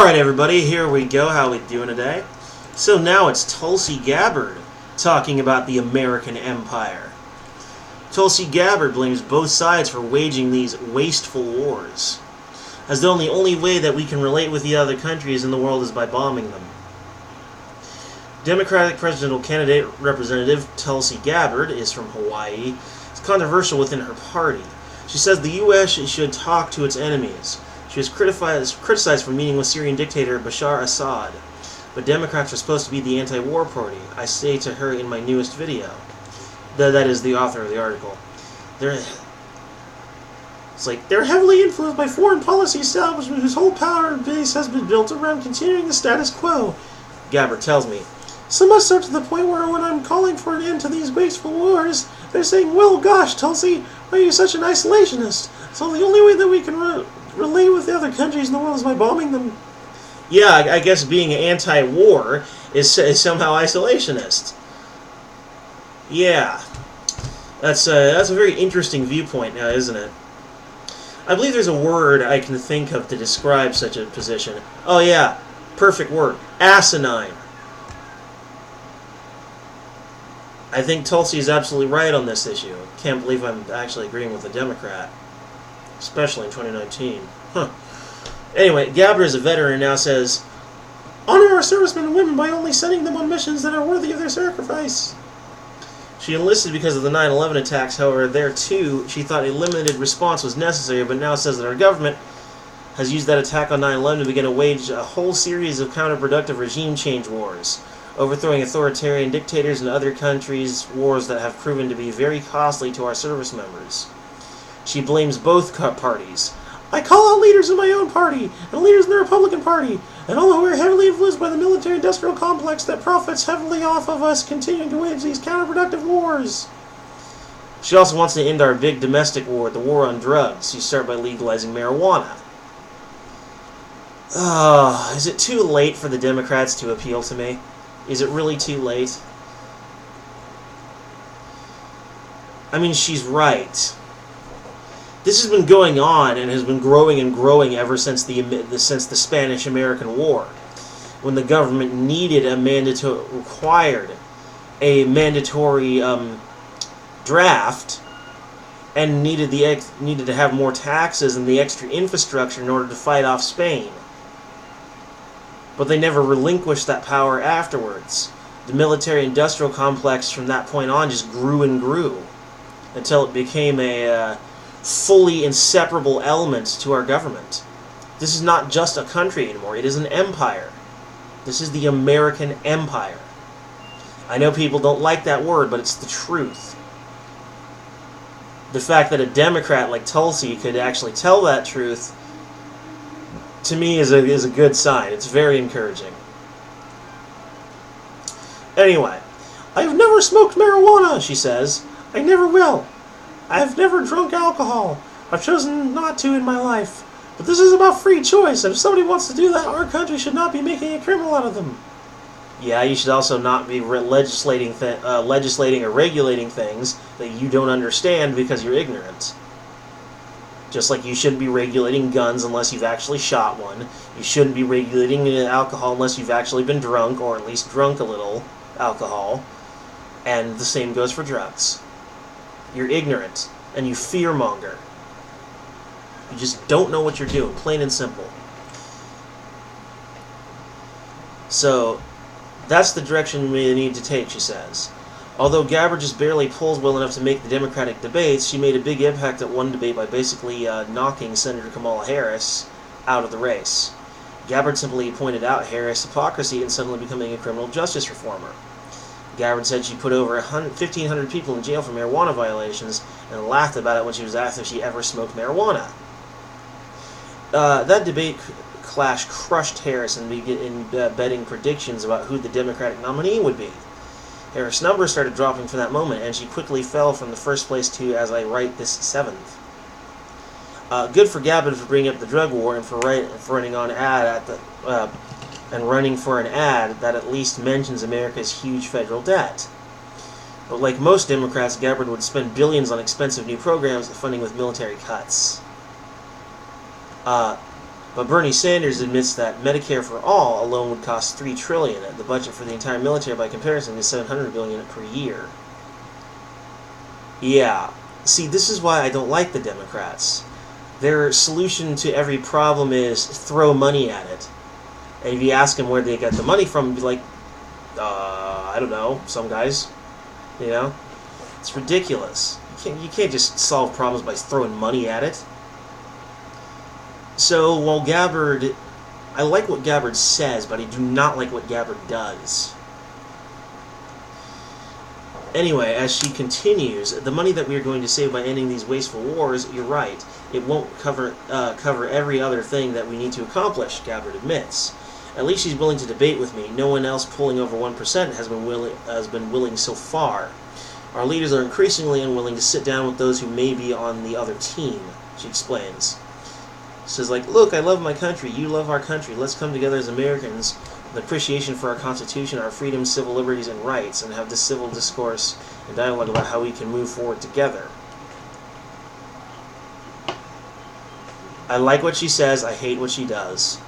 Alright everybody, here we go. How we doing today? So now it's Tulsi Gabbard talking about the American Empire. Tulsi Gabbard blames both sides for waging these wasteful wars, as though the only way that we can relate with the other countries in the world is by bombing them. Democratic presidential candidate Representative Tulsi Gabbard is from Hawaii. It's controversial within her party. She says the U.S. should talk to its enemies. She was criticized for meeting with Syrian dictator Bashar Assad, but Democrats are supposed to be the anti-war party. I say to her in my newest video. That is the author of the article. They're heavily influenced by foreign policy establishment whose whole power base has been built around continuing the status quo, Gabbard tells me. So much so to the point where when I'm calling for an end to these wasteful wars, they're saying, well, gosh, Tulsi, why are you such an isolationist? So the only way that we can relate with the other countries in the world is by bombing them. Yeah, I guess being anti-war is somehow isolationist. Yeah, that's a very interesting viewpoint now, isn't it? I believe there's a word I can think of to describe such a position. Oh yeah, perfect word. Asinine. I think Tulsi is absolutely right on this issue. Can't believe I'm actually agreeing with a Democrat. Especially in 2019. Huh. Anyway, Gabbard is a veteran and now says, honor our servicemen and women by only sending them on missions that are worthy of their sacrifice. She enlisted because of the 9/11 attacks, however, there too, she thought a limited response was necessary, but now says that our government has used that attack on 9/11 to begin to wage a whole series of counterproductive regime change wars, overthrowing authoritarian dictators in other countries, wars that have proven to be very costly to our service members. She blames both parties. I call out leaders in my own party, and leaders in the Republican Party, and all who are heavily influenced by the military-industrial complex that profits heavily off of us continuing to wage these counterproductive wars. She also wants to end our big domestic war, the war on drugs. She started by legalizing marijuana. Is it too late for the Democrats to appeal to me? Is it really too late? I mean, she's right. This has been going on and has been growing and growing ever since the Spanish-American War, when the government required a mandatory draft, and needed to have more taxes and the extra infrastructure in order to fight off Spain. But they never relinquished that power afterwards. The military-industrial complex from that point on just grew and grew until it became a fully inseparable element to our government. This is not just a country anymore. It is an empire. This is the American Empire. I know people don't like that word, but it's the truth. The fact that a Democrat like Tulsi could actually tell that truth, to me, is a good sign. It's very encouraging. Anyway, I've never smoked marijuana, she says. I never will. I've never drunk alcohol. I've chosen not to in my life. But this is about free choice, and if somebody wants to do that, our country should not be making a criminal out of them. Yeah, you should also not be legislating or regulating things that you don't understand because you're ignorant. Just like you shouldn't be regulating guns unless you've actually shot one. You shouldn't be regulating alcohol unless you've actually been drunk, or at least drunk a little alcohol. And the same goes for drugs. You're ignorant, and you fearmonger. You just don't know what you're doing, plain and simple. So, that's the direction we need to take, she says. Although Gabbard just barely polls well enough to make the Democratic debates, she made a big impact at one debate by basically knocking Senator Kamala Harris out of the race. Gabbard simply pointed out Harris' hypocrisy in suddenly becoming a criminal justice reformer. Gabbard said she put over 1,500 people in jail for marijuana violations and laughed about it when she was asked if she ever smoked marijuana. That debate clash crushed Harris in betting predictions about who the Democratic nominee would be. Harris' numbers started dropping from that moment, and she quickly fell from the first place to, as I write this, 7th. Good for Gabbard for bringing up the drug war and for running on ad at the and running for an ad that at least mentions America's huge federal debt. But like most Democrats, Gabbard would spend billions on expensive new programs funding with military cuts. But Bernie Sanders admits that Medicare for all alone would cost $3 trillion. The budget for the entire military, by comparison, is $700 billion per year. Yeah. See, this is why I don't like the Democrats. Their solution to every problem is throw money at it. And if you ask them where they get the money from, be like, I don't know, some guys. You know? It's ridiculous. You can't just solve problems by throwing money at it. So, while Gabbard... I like what Gabbard says, but I do not like what Gabbard does. Anyway, as she continues, the money that we are going to save by ending these wasteful wars, you're right, it won't cover every other thing that we need to accomplish, Gabbard admits. At least she's willing to debate with me. No one else pulling over 1% has been willing so far. Our leaders are increasingly unwilling to sit down with those who may be on the other team, she explains. She says, like, look, I love my country, you love our country, let's come together as Americans with appreciation for our Constitution, our freedoms, civil liberties, and rights, and have this civil discourse and dialogue about how we can move forward together. I like what she says, I hate what she does.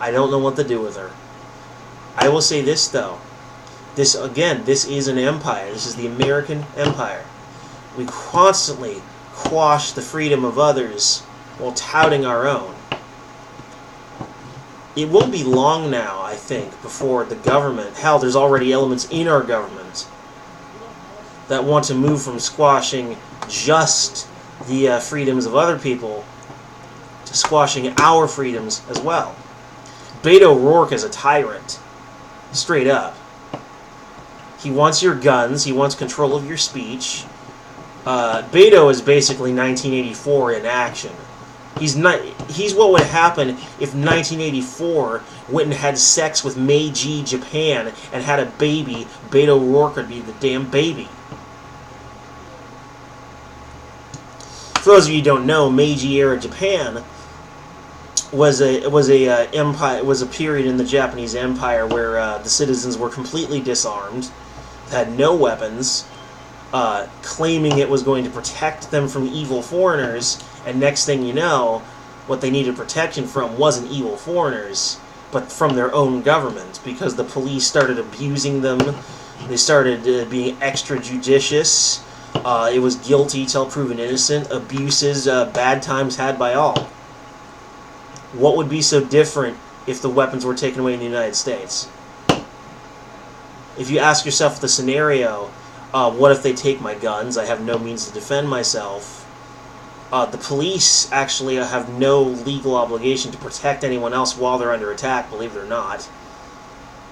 I don't know what to do with her. I will say this, though. This is an empire. This is the American empire. We constantly quash the freedom of others while touting our own. It won't be long now, I think, before the government, hell, there's already elements in our government that want to move from squashing just the freedoms of other people to squashing our freedoms as well. Beto O'Rourke is a tyrant. Straight up. He wants your guns. He wants control of your speech. Beto is basically 1984 in action. He's what would happen if 1984 went and had sex with Meiji Japan and had a baby. Beto O'Rourke would be the damn baby. For those of you who don't know, Meiji era Japan was a period in the Japanese Empire where the citizens were completely disarmed, had no weapons, claiming it was going to protect them from evil foreigners, and next thing you know, what they needed protection from wasn't evil foreigners, but from their own government, because the police started abusing them, they started being extrajudicious, it was guilty till proven innocent, abuses, bad times had by all. What would be so different if the weapons were taken away in the United States? If you ask yourself the scenario, what if they take my guns? I have no means to defend myself. The police actually have no legal obligation to protect anyone else while they're under attack, believe it or not.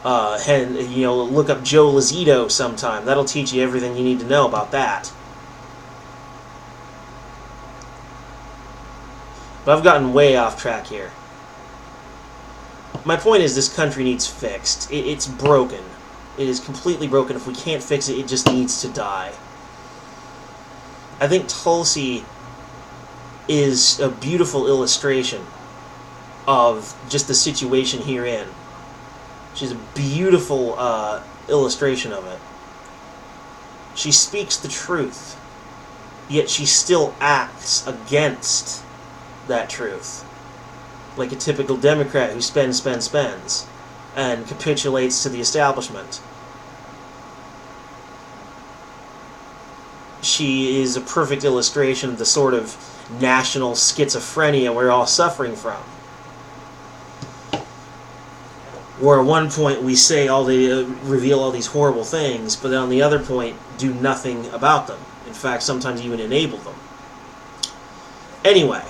And, look up Joe Lazito sometime. That'll teach you everything you need to know about that. But I've gotten way off track here. My point is this country needs fixed. It's broken. It is completely broken. If we can't fix it, it just needs to die. I think Tulsi is a beautiful illustration of just the situation herein. She's a beautiful illustration of it. She speaks the truth, yet she still acts against that truth. Like a typical Democrat who spends, and capitulates to the establishment. She is a perfect illustration of the sort of national schizophrenia we're all suffering from. Where at one point we say reveal all these horrible things, but then on the other point do nothing about them. In fact, sometimes even enable them. Anyway,